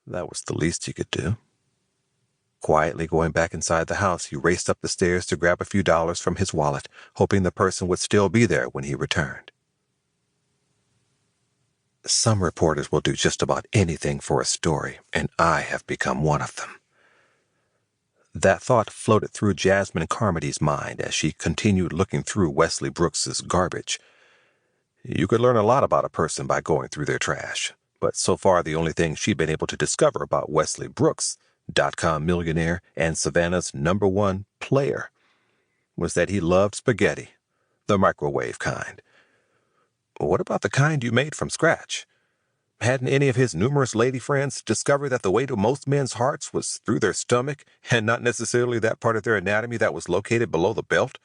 That was the least he could do. Quietly going back inside the house, he raced up the stairs to grab a few dollars from his wallet, hoping the person would still be there when he returned. Some reporters will do just about anything for a story, and I have become one of them. That thought floated through Jasmine Carmody's mind as she continued looking through Wesley Brooks's garbage. You could learn a lot about a person by going through their trash, but so far the only thing she'd been able to discover about Wesley Brooks, .com millionaire and Savannah's #1 player, was that he loved spaghetti, the microwave kind. What about the kind you made from scratch? Hadn't any of his numerous lady friends discovered that the way to most men's hearts was through their stomach and not necessarily that part of their anatomy that was located below the belt?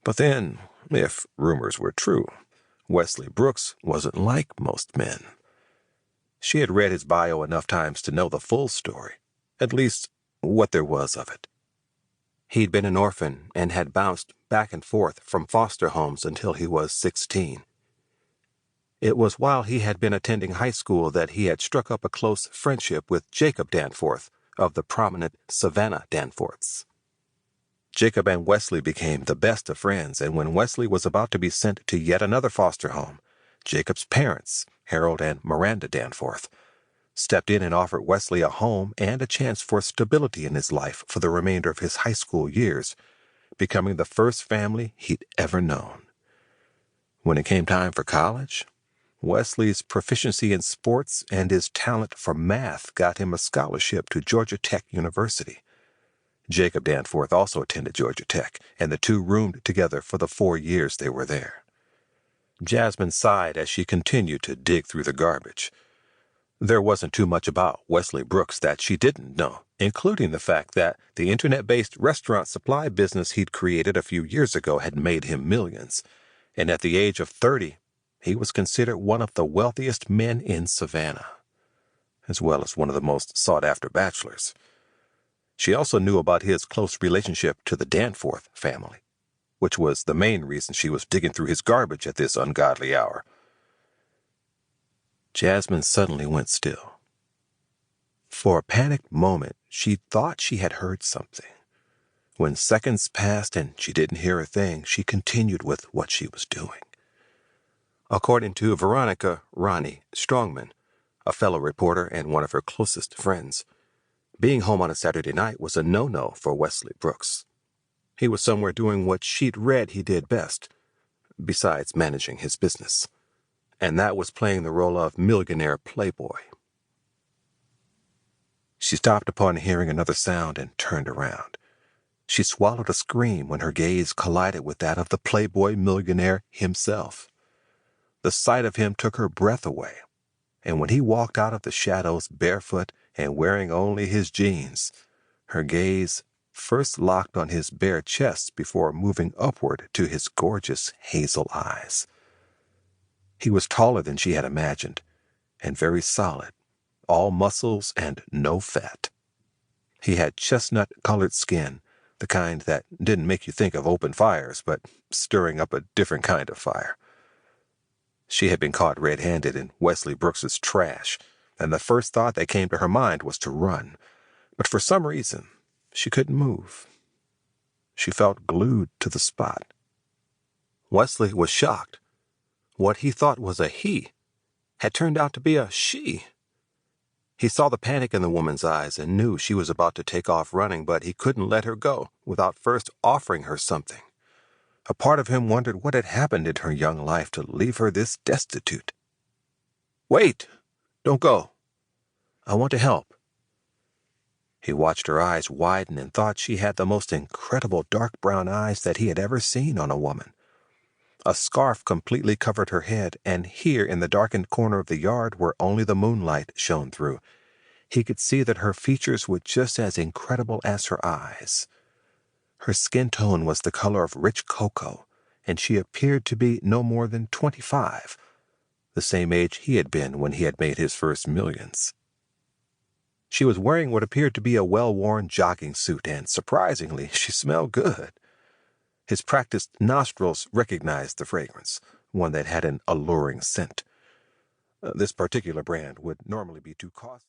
But then, if rumors were true, Wesley Brooks wasn't like most men. She had read his bio enough times to know the full story, at least what there was of it. He'd been an orphan and had bounced back and forth from foster homes until he was 16. It was while he had been attending high school that he had struck up a close friendship with Jacob Danforth of the prominent Savannah Danforths. Jacob and Wesley became the best of friends, and when Wesley was about to be sent to yet another foster home, Jacob's parents, Harold and Miranda Danforth, stepped in and offered Wesley a home and a chance for stability in his life for the remainder of his high school years, becoming the first family he'd ever known. When it came time for college, Wesley's proficiency in sports and his talent for math got him a scholarship to Georgia Tech University. Jacob Danforth also attended Georgia Tech, and the two roomed together for the 4 years they were there. Jasmine sighed as she continued to dig through the garbage. There wasn't too much about Wesley Brooks that she didn't know, including the fact that the internet-based restaurant supply business he'd created a few years ago had made him millions, and at the age of 30, he was considered one of the wealthiest men in Savannah, as well as one of the most sought-after bachelors. She also knew about his close relationship to the Danforth family, which was the main reason she was digging through his garbage at this ungodly hour. Jasmine suddenly went still. For a panicked moment, she thought she had heard something. When seconds passed and she didn't hear a thing, she continued with what she was doing. According to Veronica "Ronnie" Strongman, a fellow reporter and one of her closest friends, being home on a Saturday night was a no-no for Wesley Brooks. He was somewhere doing what she'd read he did best, besides managing his business, and that was playing the role of millionaire playboy. She stopped upon hearing another sound and turned around. She swallowed a scream when her gaze collided with that of the playboy millionaire himself. The sight of him took her breath away, and when he walked out of the shadows barefoot and wearing only his jeans, her gaze first locked on his bare chest before moving upward to his gorgeous hazel eyes. He was taller than she had imagined, and very solid, all muscles and no fat. He had chestnut-colored skin, the kind that didn't make you think of open fires, but stirring up a different kind of fire. She had been caught red-handed in Wesley Brooks's trash, and the first thought that came to her mind was to run. But for some reason, she couldn't move. She felt glued to the spot. Wesley was shocked. What he thought was a he had turned out to be a she. He saw the panic in the woman's eyes and knew she was about to take off running, but he couldn't let her go without first offering her something. A part of him wondered what had happened in her young life to leave her this destitute. "Wait! Don't go. I want to help." He watched her eyes widen and thought she had the most incredible dark brown eyes that he had ever seen on a woman. A scarf completely covered her head, and here in the darkened corner of the yard where only the moonlight shone through, he could see that her features were just as incredible as her eyes. Her skin tone was the color of rich cocoa, and she appeared to be no more than 25, the same age he had been when he had made his first millions. She was wearing what appeared to be a well-worn jogging suit, and surprisingly, she smelled good. His practiced nostrils recognized the fragrance, one that had an alluring scent. This particular brand would normally be too costly.